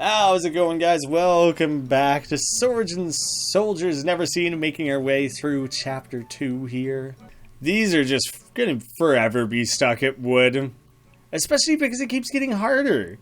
How's it going, guys? Welcome back to Swords and Soldiers Neverseen, making our way through Chapter 2 here. These are just gonna forever be stuck at wood. Especially because it keeps getting harder.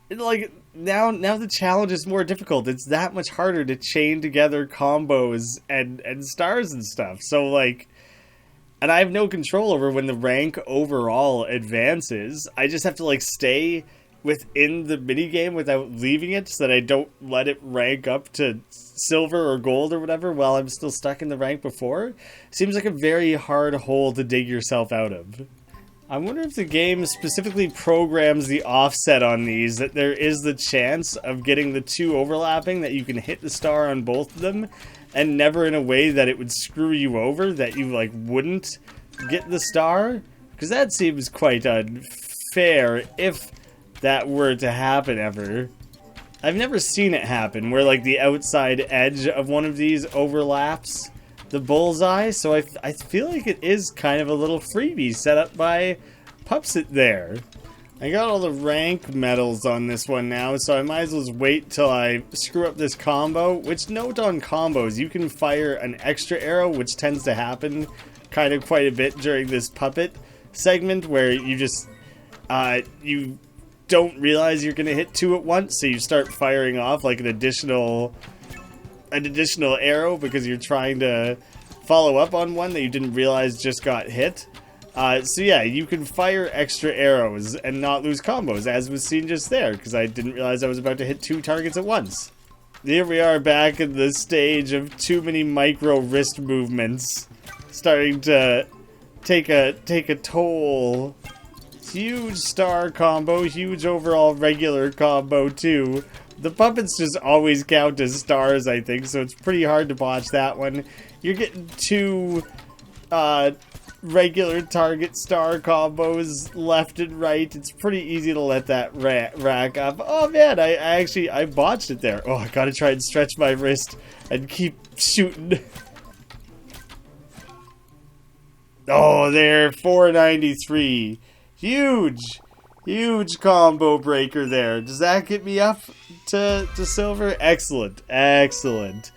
Now the challenge is more difficult. It's that much harder to chain together combos and stars and stuff. So, and I have no control over when the rank overall advances. I just have to, stay within the minigame without leaving it so that I don't let it rank up to silver or gold or whatever while I'm still stuck in the rank before. Seems like a very hard hole to dig yourself out of. I wonder if the game specifically programs the offset on these, that there is the chance of getting the two overlapping, that you can hit the star on both of them, and never in a way that it would screw you over, that you, wouldn't get the star? Because that seems quite unfair if that were to happen ever. I've never seen it happen where the outside edge of one of these overlaps the bullseye, so I feel like it is kind of a little freebie set up by Pupsit there. I got all the rank medals on this one now, so I might as well wait till I screw up this combo. Which, note on combos, you can fire an extra arrow, which tends to happen kind of quite a bit during this puppet segment, where you just you don't realize you're going to hit two at once, so you start firing off an additional arrow because you're trying to follow up on one that you didn't realize just got hit. So yeah, you can fire extra arrows and not lose combos, as was seen just there, because I didn't realize I was about to hit two targets at once. Here we are back in the stage of too many micro wrist movements, starting to take a toll. Huge star combo, huge overall regular combo too. The puppets just always count as stars, I think, so it's pretty hard to botch that one. You're getting two regular target star combos left and right. It's pretty easy to let that rack up. Oh man, I botched it there. Oh, I gotta try and stretch my wrist and keep shooting. Oh, there, 493. Huge combo breaker there. Does that get me up to silver? Excellent.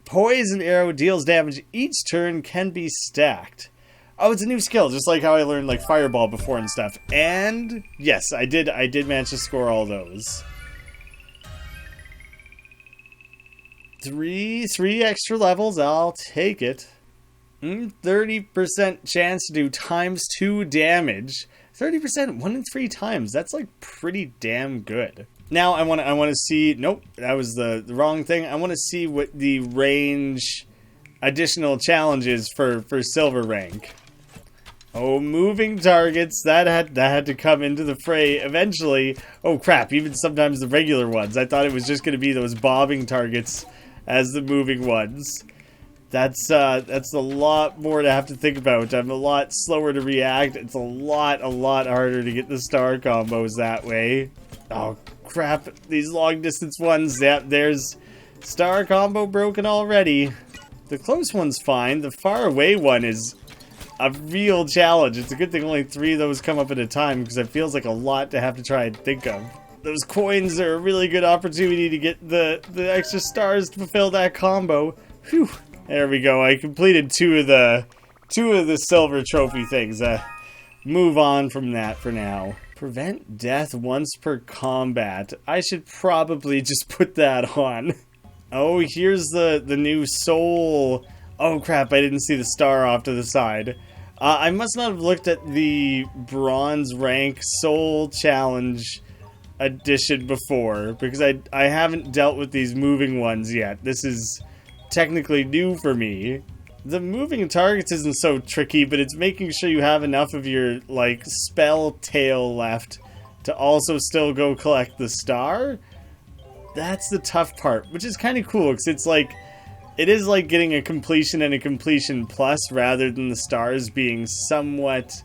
Poison arrow deals damage each turn, can be stacked. Oh, it's a new skill, just like how I learned fireball before and stuff. And yes, I did manage to score all those. Three extra levels, I'll take it. 30% chance to do ×2 damage. 30%, 1 in 3 times. That's pretty damn good. Now I want to see. Nope, that was the wrong thing. I want to see what the range additional challenge is for silver rank. Oh, moving targets. That had to come into the fray eventually. Oh crap! Even sometimes the regular ones. I thought it was just going to be those bobbing targets as the moving ones. That's a lot more to have to think about. I'm a lot slower to react. It's a lot harder to get the star combos that way. Oh, crap. These long distance ones, yeah, there's star combo broken already. The close one's fine. The far away one is a real challenge. It's a good thing only 3 of those come up at a time, because it feels like a lot to have to try and think of. Those coins are a really good opportunity to get the extra stars to fulfill that combo. Whew. There we go. I completed two of the silver trophy things. Move on from that for now. Prevent death once per combat. I should probably just put that on. Oh, here's the new Seoul. Oh crap, I didn't see the star off to the side. I must not have looked at the bronze rank Seoul challenge edition before, because I haven't dealt with these moving ones yet. This is technically new for me. The moving targets isn't so tricky, but it's making sure you have enough of your spell tail left to also still go collect the star. That's the tough part, which is kind of cool, because it is like getting a completion and a completion plus, rather than the stars being somewhat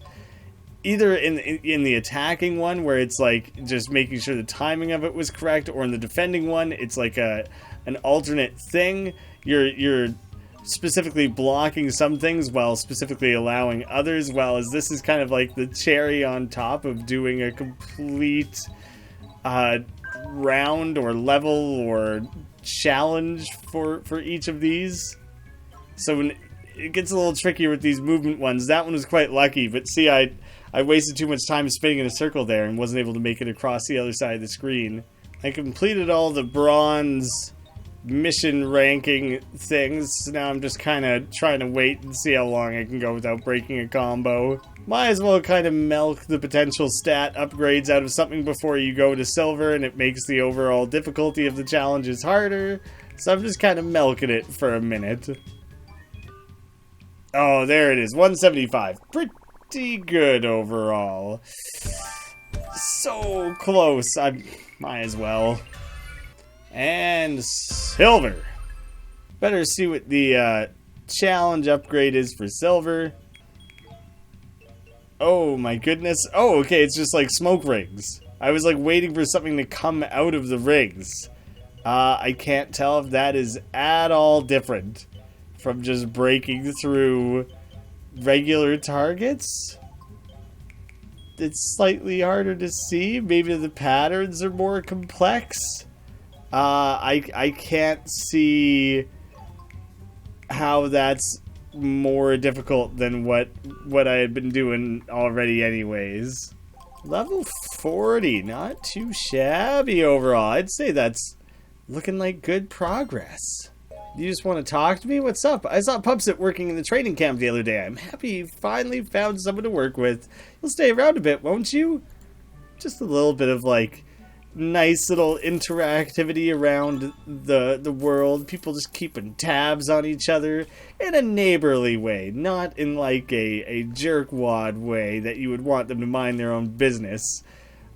either in the attacking one, where it's just making sure the timing of it was correct, or in the defending one, it's an alternate thing. You're specifically blocking some things while specifically allowing others, while as this is kind of the cherry on top of doing a complete round or level or challenge for each of these. So when it gets a little trickier with these movement ones, that one was quite lucky, but see, I wasted too much time spinning in a circle there and wasn't able to make it across the other side of the screen. I completed all the bronze mission ranking things, so now I'm just kind of trying to wait and see how long I can go without breaking a combo. Might as well kind of milk the potential stat upgrades out of something before you go to silver, and it makes the overall difficulty of the challenges harder, so I'm just kind of milking it for a minute. Oh, there it is, 175. Pretty good overall. So close, I might as well. And silver. Better see what the challenge upgrade is for silver. Oh my goodness. Oh, okay, it's just like smoke rings. I was like waiting for something to come out of the rings. I can't tell if that is at all different from just breaking through regular targets. It's slightly harder to see. Maybe the patterns are more complex. I can't see how that's more difficult than what I had been doing already anyways. Level 40, not too shabby overall. I'd say that's looking like good progress. You just want to talk to me? What's up? I saw Pupsit working in the training camp the other day. I'm happy you finally found someone to work with. You'll stay around a bit, won't you? Just a little bit of like nice little interactivity around the world. People just keeping tabs on each other in a neighborly way, not in like a jerkwad way that you would want them to mind their own business.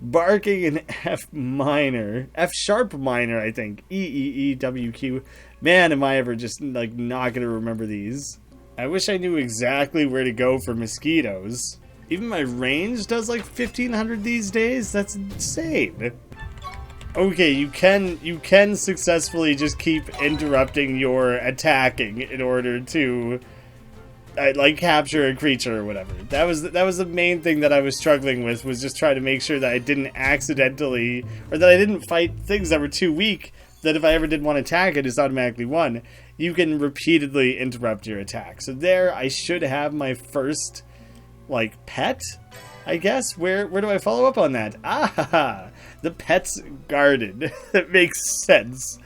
Barking in F minor, F sharp minor, I think. EEEWQ. Man, am I ever just like not gonna remember these. I wish I knew exactly where to go for mosquitoes. Even my range does like 1500 these days. That's insane. Okay, you can successfully just keep interrupting your attacking in order to like capture a creature or whatever. That was the main thing that I was struggling with, was just trying to make sure that I didn't accidentally, or that I didn't fight things that were too weak, that if I ever did one attack, it just automatically won. You can repeatedly interrupt your attack. So there, I should have my first, like, pet, I guess. Where do I follow up on that? Ah, the pet's garden. That makes sense.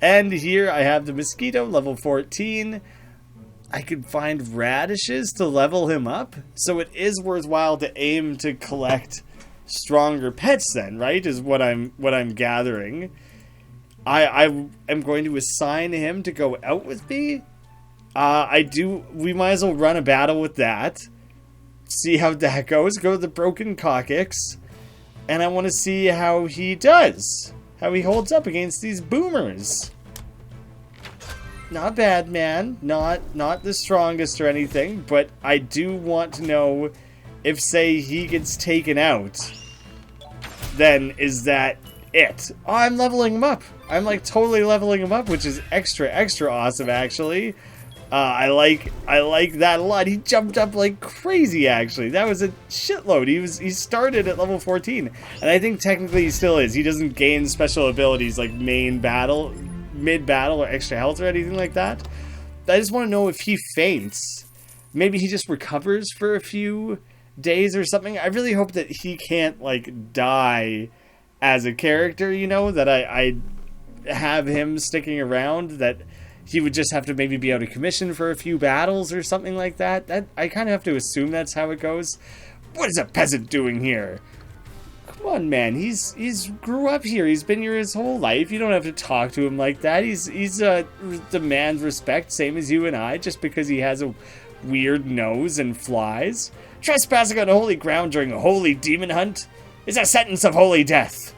And here I have the mosquito, level 14. I could find radishes to level him up. So it is worthwhile to aim to collect stronger pets then, right? Is what I'm gathering. I am going to assign him to go out with me. We might as well run a battle with that. See how that goes. Go to the Broken Coccyx. And I want to see how he does. How he holds up against these boomers. Not bad, man. Not the strongest or anything. But I do want to know if, say, he gets taken out. Then is that it? Oh, I'm leveling him up. I'm like totally leveling him up, which is extra awesome, actually. I like that a lot. He jumped up like crazy, actually. That was a shitload. He started at level 14, and I think technically he still is. He doesn't gain special abilities like mid battle, or extra health or anything like that. I just want to know if he faints. Maybe he just recovers for a few days or something. I really hope that he can't like die as a character, you know, that I have him sticking around, that he would just have to maybe be out of commission for a few battles or something like that. That I kind of have to assume that's how it goes. What is a peasant doing here? Come on, man. He's grew up here. He's been here his whole life. You don't have to talk to him like that. He's demands respect, same as you and I, just because he has a weird nose and flies. Trespassing on holy ground during a holy demon hunt is a sentence of holy death.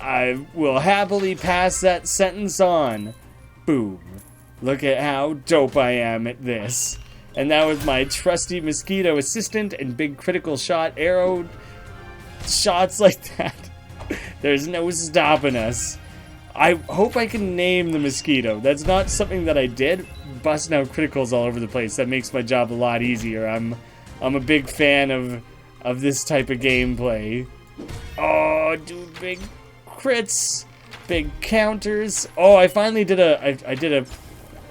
I will happily pass that sentence on. Boom. Look at how dope I am at this. And that was my trusty mosquito assistant and big critical shot arrow shots like that. There's no stopping us. I hope I can name the mosquito. That's not something that I did. Busting out criticals all over the place. That makes my job a lot easier. I'm a big fan of this type of gameplay. Oh, dude, big crits, big counters. Oh, I finally did I did a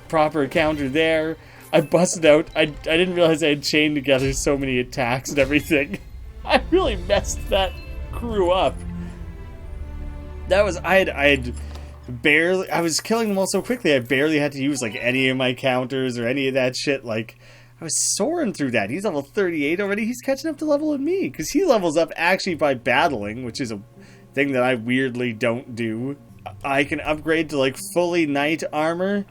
proper counter there. I busted out. I didn't realize I had chained together so many attacks and everything. I really messed that crew up. That was I had barely. I was killing them all so quickly. I barely had to use like any of my counters or any of that shit. Like I was soaring through that. He's level 38 already. He's catching up to level with me because he levels up actually by battling, which is a thing that I weirdly don't do. I can upgrade to like fully knight armor.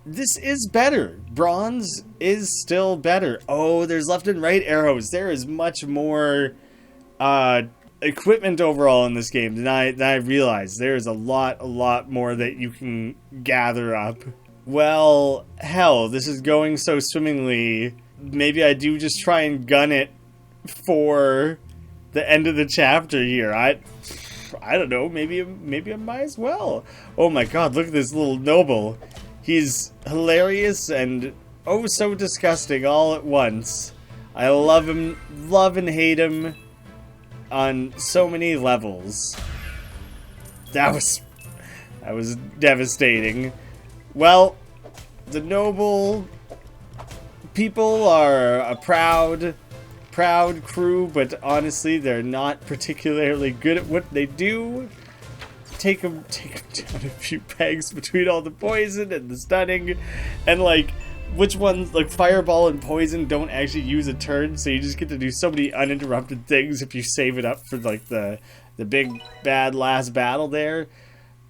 This is better. Bronze is still better. Oh, there's left and right arrows. There is much more equipment overall in this game than I realized. There is a lot more that you can gather up. Well, hell, this is going so swimmingly. Maybe I do just try and gun it for the end of the chapter here. I don't know. Maybe I might as well. Oh my god, look at this little noble. He's hilarious and oh so disgusting all at once. I love him, love and hate him on so many levels. That was devastating. Well, the noble people are a proud crew, but honestly, they're not particularly good at what they do. Take them down a few pegs between all the poison and the stunning, and like which ones like fireball and poison don't actually use a turn, so you just get to do so many uninterrupted things if you save it up for like the big bad last battle there.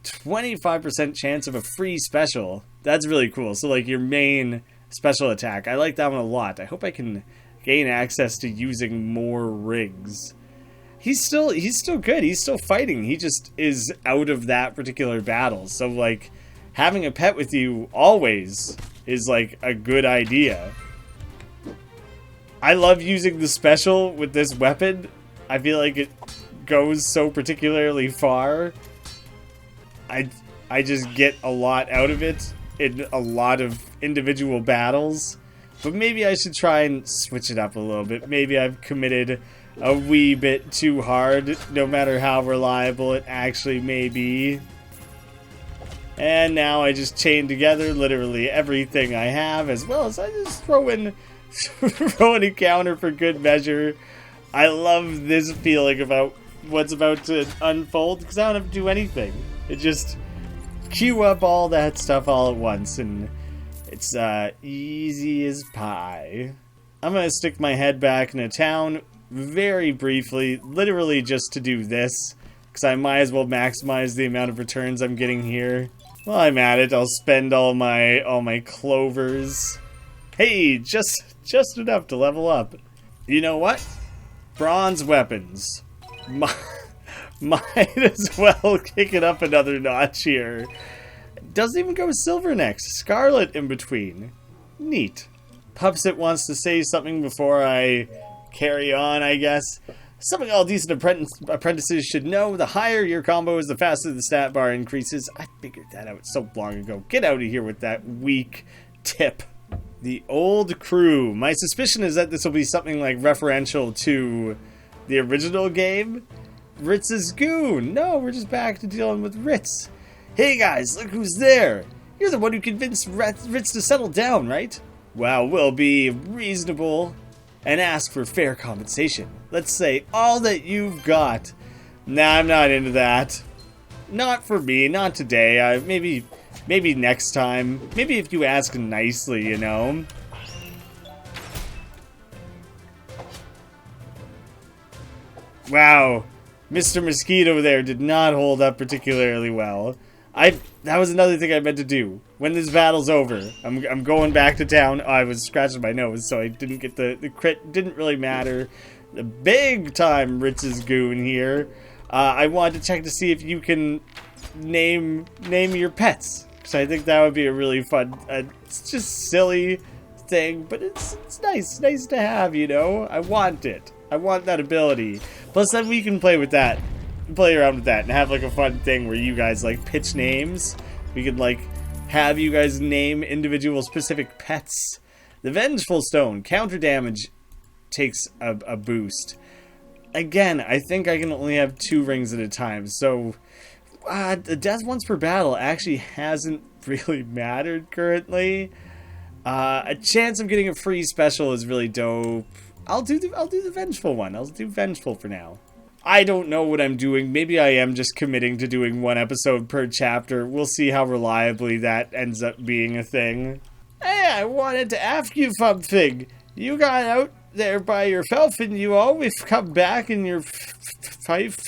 25% chance of a free special. That's really cool. So like your main special attack. I like that one a lot. I hope I can gain access to using more rigs. He's still good. He's still fighting. He just is out of that particular battle. So like having a pet with you always is like a good idea. I love using the special with this weapon. I feel like it goes so particularly far. I just get a lot out of it in a lot of individual battles. But maybe I should try and switch it up a little bit. Maybe I've committed a wee bit too hard, no matter how reliable it actually may be. And now I just chain together literally everything I have, as well as I just throw in a counter for good measure. I love this feeling about what's about to unfold, because I don't have to do anything. It just queue up all that stuff all at once, and it's easy as pie. I'm gonna stick my head back in a town very briefly, literally just to do this, because I might as well maximize the amount of returns I'm getting here. While I'm at it, I'll spend all my clovers. Hey, just enough to level up. You know what? Bronze weapons. Might as well kick it up another notch here. Doesn't even go silver next. Scarlet in between. Neat. Pupsit wants to say something before I carry on, I guess. Something all decent apprentices should know. The higher your combo is, the faster the stat bar increases. I figured that out so long ago. Get out of here with that weak tip. The old crew. My suspicion is that this will be something like referential to the original game. Ritz's goon. No, we're just back to dealing with Ritz. Hey guys, look who's there. You're the one who convinced Ritz to settle down, right? Well, we'll be reasonable and ask for fair compensation. Let's say all that you've got. Nah, I'm not into that. Not for me, not today. Maybe next time. Maybe if you ask nicely, you know. Wow. Mr. Mosquito there did not hold up particularly well. That was another thing I meant to do. When this battle's over, I'm going back to town. Oh, I was scratching my nose, so I didn't get the crit. Didn't really matter. The big time Ritz's goon here. I wanted to check to see if you can name your pets, because I think that would be a really fun. It's just silly thing, but it's nice to have. You know, I want it. I want that ability. Plus, then we can play around with that, and have like a fun thing where you guys like pitch names. We could like have you guys name individual specific pets. The Vengeful Stone, counter damage takes a boost. again, I think I can only have 2 rings at a time, so the death once per battle actually hasn't really mattered currently. A chance of getting a free special is really dope. I'll do the vengeful one. I'll do vengeful for now. I don't know what I'm doing. Maybe I am just committing to doing 1 episode per chapter. We'll see how reliably that ends up being a thing. Hey, I wanted to ask you something. You got out there by yourself and you always come back in your fife.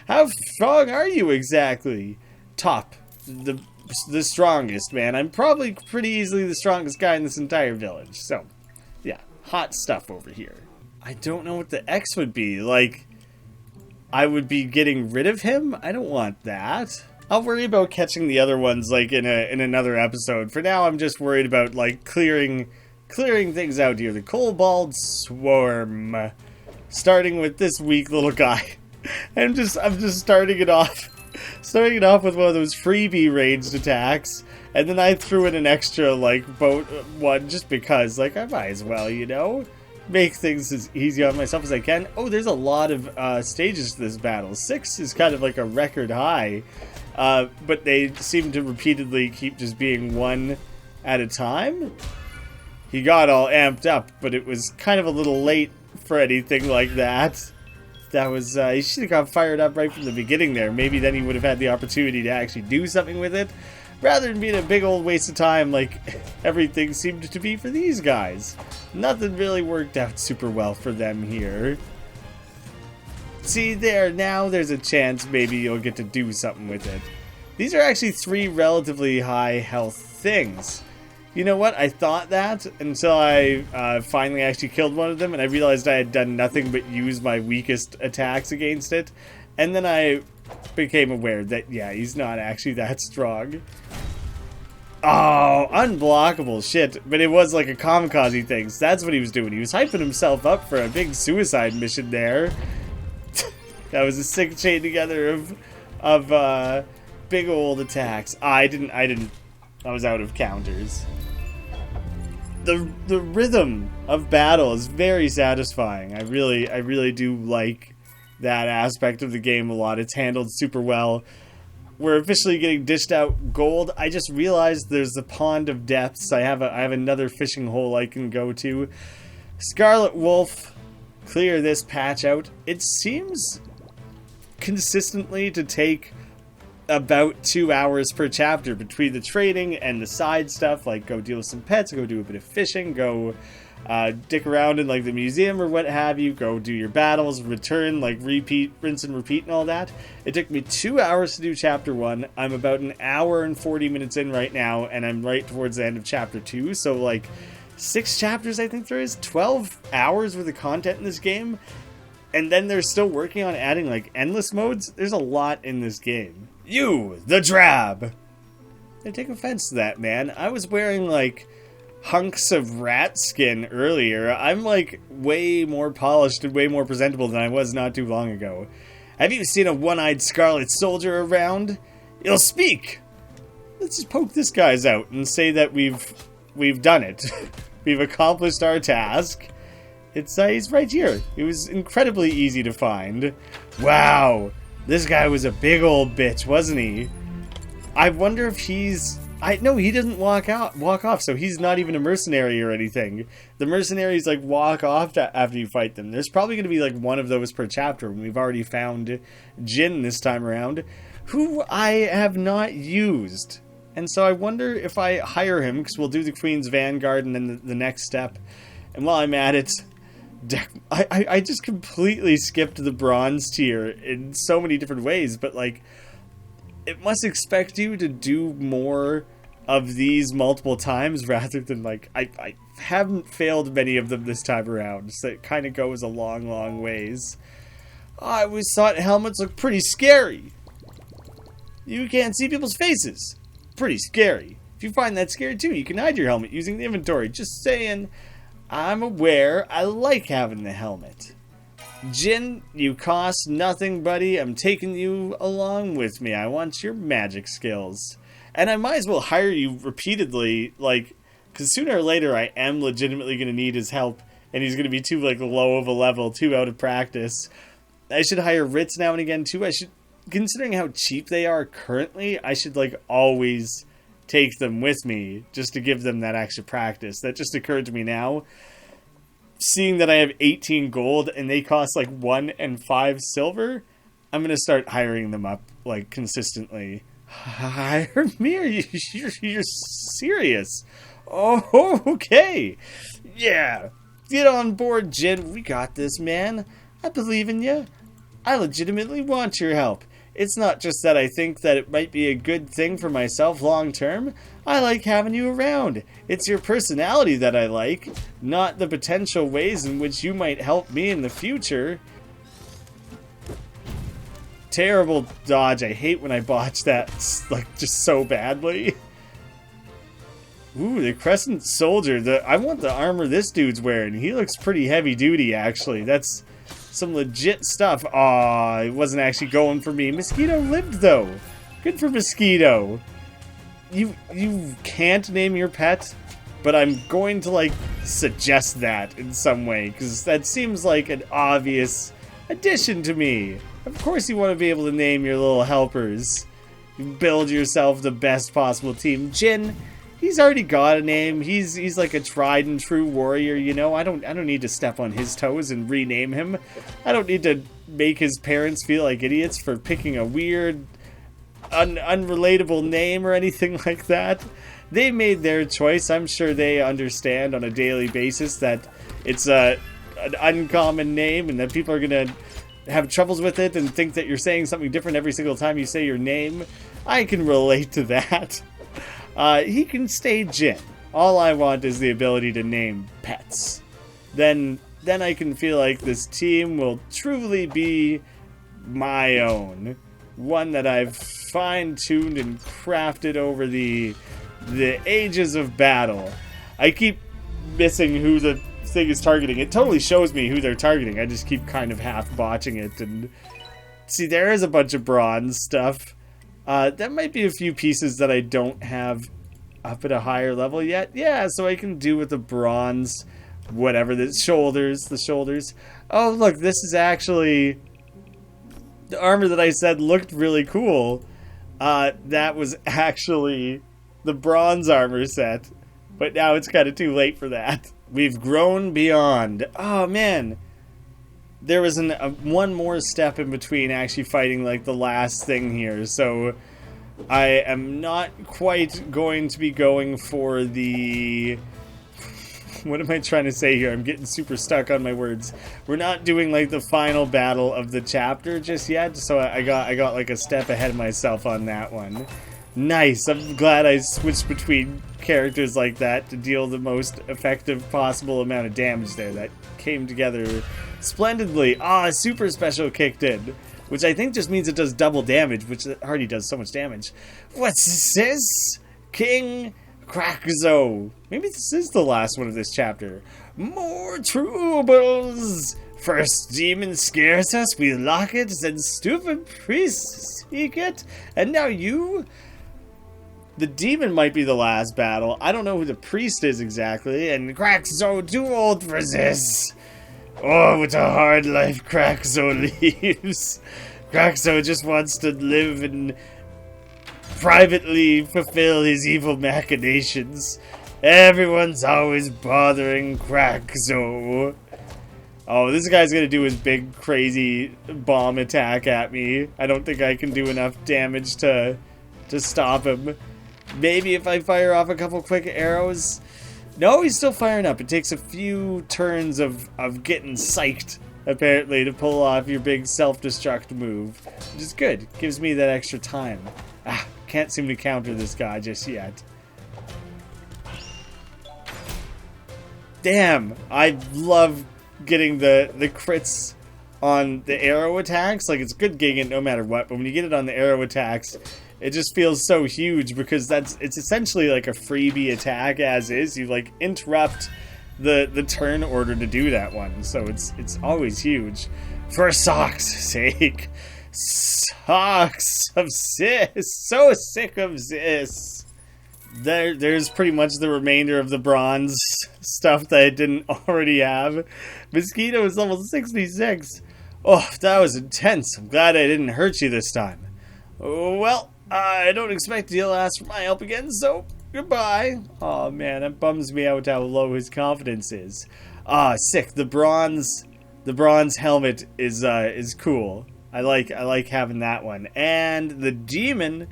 How strong are you exactly? Top. The strongest, man. I'm probably pretty easily the strongest guy in this entire village. So, yeah. Hot stuff over here. I don't know what the X would be. Like, I would be getting rid of him? I don't want that. I'll worry about catching the other ones, like, in another episode. For now, I'm just worried about, like, clearing things out here. The Kobold Swarm. Starting with this weak little guy. I'm just starting it off. Starting it off with one of those freebie ranged attacks. And then I threw in an extra, like, boat one just because, like, I might as well, you know? Make things as easy on myself as I can. Oh, there's a lot of stages to this battle. 6 is kind of like a record high. But they seem to repeatedly keep just being 1 at a time. He got all amped up, but it was kind of a little late for anything like that. That was, he should have got fired up right from the beginning there. Maybe then he would have had the opportunity to actually do something with it. Rather than being a big old waste of time like everything seemed to be for these guys. Nothing really worked out super well for them here. See there, now there's a chance maybe you'll get to do something with it. These are actually 3 relatively high health things. You know what? I thought that until I finally actually killed one of them and I realized I had done nothing but use my weakest attacks against it. And then I became aware that, yeah, he's not actually that strong. Oh, unblockable shit. But it was like a kamikaze thing. So that's what he was doing. He was hyping himself up for a big suicide mission there. That was a sick chain together of big old attacks. I was out of counters. The rhythm of battle is very satisfying. I really do like that aspect of the game a lot. It's handled super well. We're officially getting dished out gold. I just realized there's the Pond of Depths. I have another fishing hole I can go to. Scarlet Wolf, clear this patch out. It seems consistently to take about 2 hours per chapter between the trading and the side stuff, like go deal with some pets, go do a bit of fishing, go dick around in like the museum or what have you, go do your battles, return, like repeat, rinse and repeat and all that. It took me 2 hours to do chapter 1. I'm about an hour and 40 minutes in right now, and I'm right towards the end of chapter 2, so like 6 chapters I think there is, 12 hours worth of content in this game, and then they're still working on adding like endless modes. There's a lot in this game. You, the drab! I take offense to that, man. I was wearing like hunks of rat skin earlier. I'm like way more polished and way more presentable than I was not too long ago. Have you seen a one-eyed scarlet soldier around? He'll speak! Let's just poke this guy's out and say that we've done it. We've accomplished our task. It's he's right here. It was incredibly easy to find. Wow, this guy was a big old bitch, wasn't he? I wonder if he's... No, he doesn't walk off, so he's not even a mercenary or anything. The mercenaries, like, walk off after you fight them. There's probably going to be, like, one of those per chapter, and we've already found Jin this time around, who I have not used. And so I wonder if I hire him, because we'll do the Queen's Vanguard and then the next step. And while I'm at it, I just completely skipped the bronze tier in so many different ways, but, like, it must expect you to do more of these multiple times rather than, like, I haven't failed many of them this time around, so it kind of goes a long, long ways. I always thought helmets looked pretty scary. You can't see people's faces. Pretty scary. If you find that scary too, you can hide your helmet using the inventory. Just saying, I'm aware I like having the helmet. Jin, you cost nothing, buddy. I'm taking you along with me. I want your magic skills. And I might as well hire you repeatedly, like, because sooner or later I am legitimately going to need his help and he's going to be too like low of a level, too out of practice. I should hire Ritz now and again too. I should, considering how cheap they are currently, I should like always take them with me just to give them that extra practice. That just occurred to me now. Seeing that I have 18 gold and they cost like 1 and 5 silver, I'm going to start hiring them up like consistently. Hire me? You're serious? Oh, okay. Yeah. Get on board, Jin. We got this, man. I believe in you. I legitimately want your help. It's not just that I think that it might be a good thing for myself long term. I like having you around. It's your personality that I like, not the potential ways in which you might help me in the future. Terrible dodge. I hate when I botch that, like, just so badly. Ooh, the Crescent Soldier. I want the armor this dude's wearing. He looks pretty heavy duty, actually. That's some legit stuff. Aw, it wasn't actually going for me. Mosquito lived, though. Good for Mosquito. You can't name your pet, but I'm going to, like, suggest that in some way, because that seems like an obvious addition to me. Of course you want to be able to name your little helpers. You build yourself the best possible team. Jin, he's already got a name. He's like a tried and true warrior, you know. I don't need to step on his toes and rename him. I don't need to make his parents feel like idiots for picking a weird, unrelatable name or anything like that. They made their choice. I'm sure they understand on a daily basis that it's an uncommon name and that people are gonna have troubles with it and think that you're saying something different every single time you say your name. I can relate to that. He can stay Jin. All I want is the ability to name pets. Then I can feel like this team will truly be my own. One that I've fine-tuned and crafted over the ages of battle. I keep missing who the thing is targeting. It totally shows me who they're targeting. I just keep kind of half botching it. And see, there is a bunch of bronze stuff. That might be a few pieces that I don't have up at a higher level yet. Yeah, so I can do with the bronze, whatever, the shoulders. Oh, look, this is actually the armor that I said looked really cool. That was actually the bronze armor set, but now it's kind of too late for that. We've grown beyond. Oh, man. There was one more step in between actually fighting like the last thing here, so I am not quite going to be going for the... What am I trying to say here? I'm getting super stuck on my words. We're not doing like the final battle of the chapter just yet, so I got like a step ahead of myself on that one. Nice. I'm glad I switched between characters like that to deal the most effective possible amount of damage there. That came together splendidly. Ah, super special kicked in, which I think just means it does double damage, which already does so much damage. What's this? King Crackzo. Maybe this is the last one of this chapter. More troubles. First demon scares us, we lock it, then stupid priests seek it, and now you? The demon might be the last battle. I don't know who the priest is exactly, and Crackzo too old for this. Oh, what a hard life Crackzo leaves. Crackzo just wants to live and privately fulfill his evil machinations. Everyone's always bothering Crackzo. Oh, this guy's gonna do his big, crazy bomb attack at me. I don't think I can do enough damage to stop him. Maybe if I fire off a couple quick arrows. No, he's still firing up. It takes a few turns of getting psyched, apparently, to pull off your big self-destruct move. Which is good. Gives me that extra time. Ah, can't seem to counter this guy just yet. Damn, I love getting the crits on the arrow attacks. Like, it's good getting it no matter what, but when you get it on the arrow attacks, it just feels so huge because it's essentially like a freebie attack as is. You like interrupt the turn order to do that one, so it's always huge. For Sock's sake, Socks of Sis, so sick of this. There's pretty much the remainder of the bronze stuff that I didn't already have. Mosquito is level 66. Oh, that was intense. I'm glad I didn't hurt you this time. Well, I don't expect you'll ask for my help again, so goodbye. Oh man, that bums me out how low his confidence is. Sick. The bronze helmet is cool. I like having that one. And the demon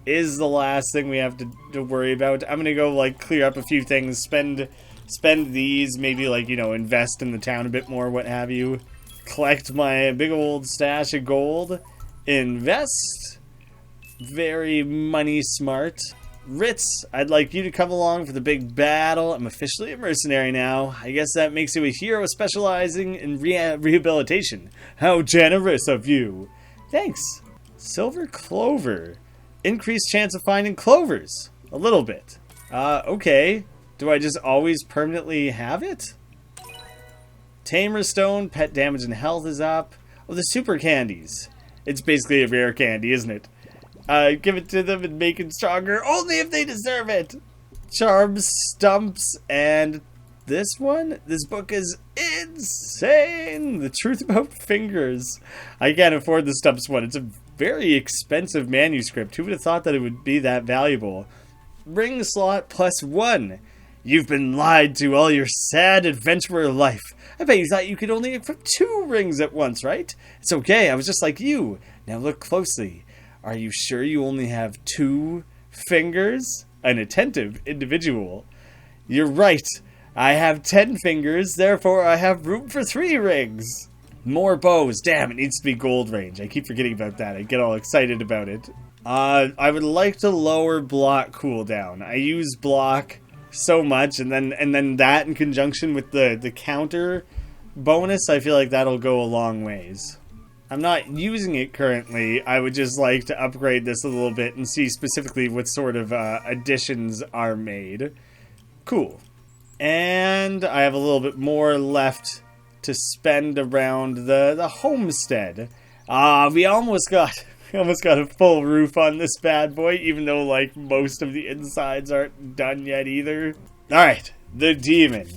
is the last thing we have to worry about. I'm gonna go like clear up a few things, spend these, maybe like, you know, invest in the town a bit more, what have you. Collect my big old stash of gold. Invest. Very money smart. Ritz, I'd like you to come along for the big battle. I'm officially a mercenary now. I guess that makes you a hero specializing in rehabilitation. How generous of you. Thanks. Silver clover. Increased chance of finding clovers. A little bit. Okay. Do I just always permanently have it? Tamer stone, pet damage and health is up. Oh, the super candies. It's basically a rare candy, isn't it? Give it to them and make it stronger, only if they deserve it. Charms, stumps, and this one? This book is insane. The truth about fingers. I can't afford the stumps one. It's a very expensive manuscript. Who would have thought that it would be that valuable? Ring slot +1. You've been lied to all your sad adventurer life. I bet you thought you could only equip 2 rings at once, right? It's okay, I was just like you. Now look closely. Are you sure you only have 2 fingers? An attentive individual. You're right. I have 10 fingers, therefore I have room for 3 rings. More bows. Damn, it needs to be gold range. I keep forgetting about that. I get all excited about it. I would like to lower block cooldown. I use block so much, and then that in conjunction with the counter bonus, I feel like that'll go a long ways. I'm not using it currently. I would just like to upgrade this a little bit and see specifically what sort of additions are made. Cool. And I have a little bit more left to spend around the homestead. We almost got a full roof on this bad boy, even though like most of the insides aren't done yet either. Alright, the demon.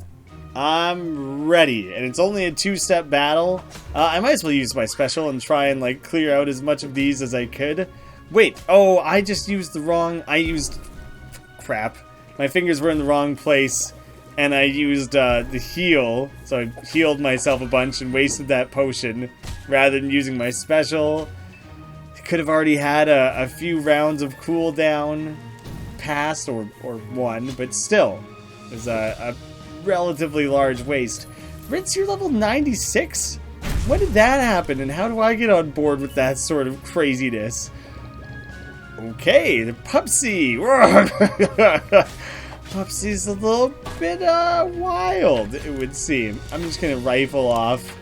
I'm ready, and it's only a 2-step battle. I might as well use my special and try and like clear out as much of these as I could. Wait, oh, I just used crap. My fingers were in the wrong place, and I used the heal, so I healed myself a bunch and wasted that potion rather than using my special. Could have already had a few rounds of cooldown passed, or 1, but still, it was a relatively large waste. Ritz, you're level 96? When did that happen, and how do I get on board with that sort of craziness? Okay, the Pupsy. Pupsy's a little bit wild, it would seem. I'm just gonna rifle off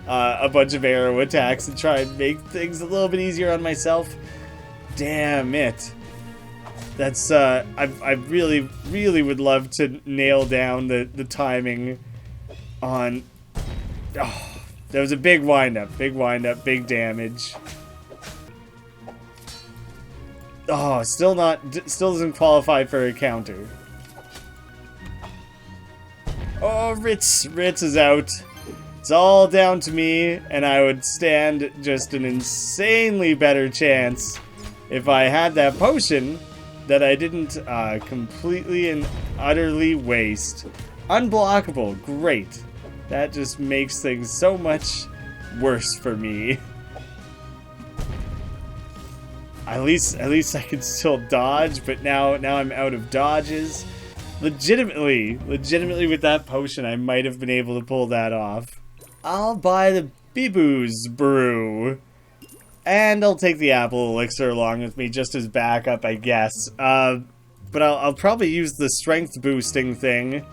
a bunch of arrow attacks and try and make things a little bit easier on myself. Damn it. That's, I really, really would love to nail down the timing on... Oh, that was a big wind-up, big damage. Oh, still doesn't qualify for a counter. Oh, Ritz is out. It's all down to me, and I would stand just an insanely better chance if I had that potion that I didn't completely and utterly waste. Unblockable, great. That just makes things so much worse for me. At least I can still dodge, but now I'm out of dodges. Legitimately with that potion, I might have been able to pull that off. I'll buy the Biboo's brew. And I'll take the apple elixir along with me just as backup, I guess. But I'll probably use the strength boosting thing.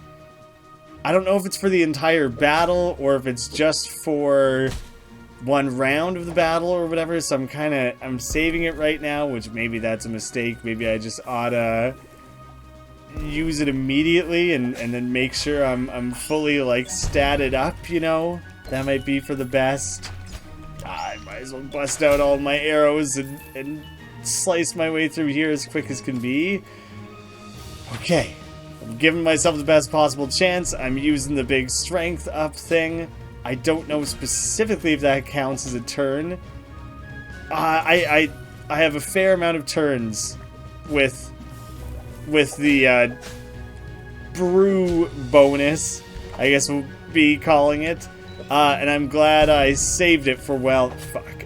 I don't know if it's for the entire battle or if it's just for 1 round of the battle or whatever. So I'm saving it right now, which maybe that's a mistake. Maybe I just oughta use it immediately and then make sure I'm fully like statted up, you know? That might be for the best. I might as well bust out all my arrows and slice my way through here as quick as can be. Okay. I'm giving myself the best possible chance. I'm using the big strength up thing. I don't know specifically if that counts as a turn. I have a fair amount of turns with the brew bonus, I guess we'll be calling it. And I'm glad I saved it for, well, fuck.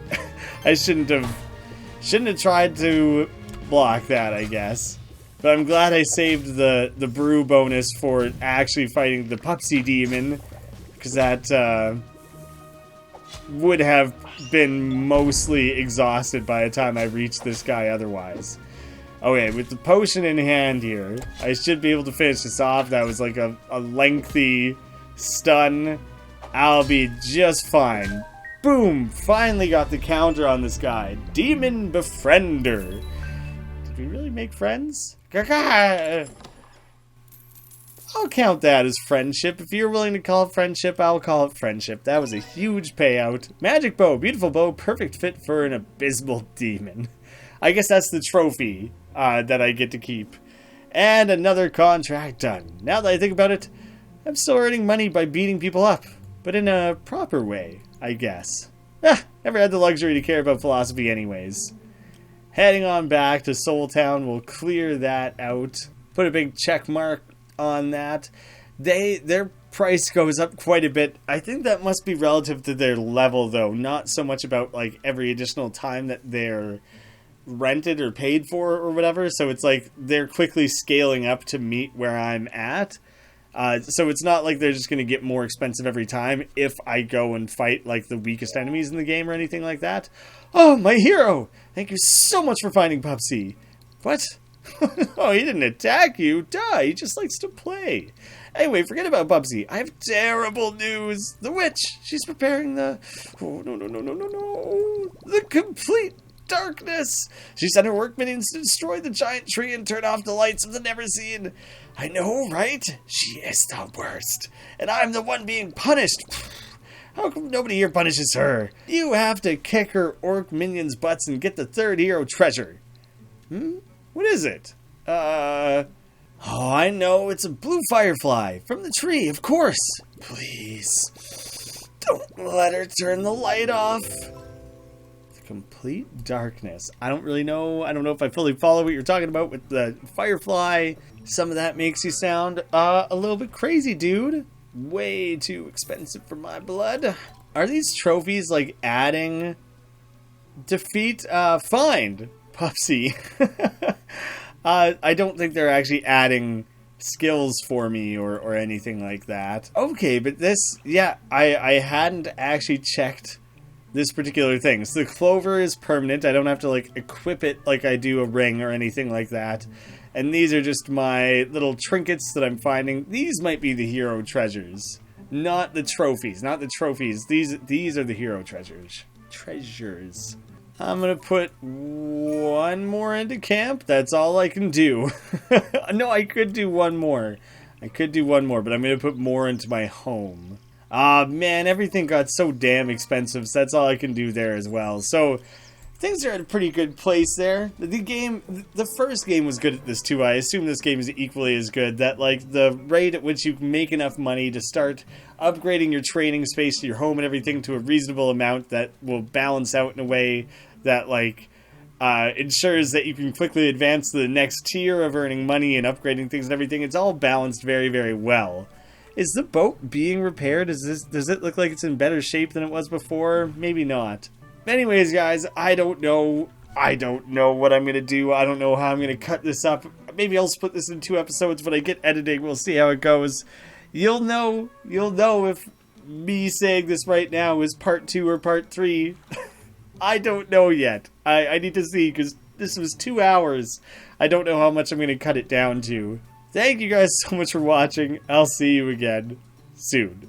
I shouldn't have tried to block that, I guess. But I'm glad I saved the brew bonus for actually fighting the Pupsy demon, because that would have been mostly exhausted by the time I reached this guy otherwise. Okay, with the potion in hand here, I should be able to finish this off. That was like a lengthy stun. I'll be just fine. Boom! Finally got the counter on this guy. Demon Befriender. Did we really make friends? I'll count that as friendship. If you're willing to call it friendship, I'll call it friendship. That was a huge payout. Magic bow, beautiful bow, perfect fit for an abysmal demon. I guess that's the trophy that I get to keep. And another contract done. Now that I think about it, I'm still earning money by beating people up. But in a proper way, I guess. Never had the luxury to care about philosophy anyways. Heading on back to Seoul Town, we'll clear that out. Put a big check mark on that. Their price goes up quite a bit. I think that must be relative to their level, though. Not so much about like every additional time that they're rented or paid for or whatever. So it's like they're quickly scaling up to meet where I'm at. So it's not like they're just going to get more expensive every time if I go and fight like the weakest enemies in the game or anything like that. Oh, my hero! Thank you so much for finding Pupsy. What? Oh, he didn't attack you. Duh, he just likes to play. Anyway, forget about Pupsy. I have terrible news. The witch, she's preparing the... Oh, no. The complete darkness. She sent her work minions to destroy the giant tree and turn off the lights of the Neverseen. I know, right? She is the worst. And I'm the one being punished. How come nobody here punishes her? You have to kick her orc minions' butts and get the third hero treasure. What is it? Oh, I know. It's a blue firefly. From the tree, of course. Please. Don't let her turn the light off. Complete darkness. I don't really know. I don't know if I fully follow what you're talking about with the firefly. Some of that makes you sound a little bit crazy, dude. Way too expensive for my blood. Are these trophies like adding defeat? Find Pupsy. I don't think they're actually adding skills for me or anything like that. Okay, but this, yeah, I hadn't actually checked this particular thing. So the clover is permanent. I don't have to like equip it like I do a ring or anything like that. And these are just my little trinkets that I'm finding. These might be the hero treasures. Not the trophies. Not the trophies. These are the hero treasures. I'm going to put one more into camp. That's all I can do. No, I could do one more. But I'm going to put more into my home. Ah, man, everything got so damn expensive, so that's all I can do there as well. So, things are at a pretty good place there. The first game was good at this too. I assume this game is equally as good. That, like, the rate at which you make enough money to start upgrading your training space to your home and everything to a reasonable amount that will balance out in a way that, like, ensures that you can quickly advance to the next tier of earning money and upgrading things and everything. It's all balanced very, very well. Is the boat being repaired? Does it look like it's in better shape than it was before? Maybe not. Anyways, guys, I don't know what I'm going to do. I don't know how I'm going to cut this up. Maybe I'll split this in 2 episodes when I get editing. We'll see how it goes. You'll know if me saying this right now is part 2 or part 3. I don't know yet. I need to see, because this was 2 hours. I don't know how much I'm going to cut it down to. Thank you guys so much for watching. I'll see you again soon.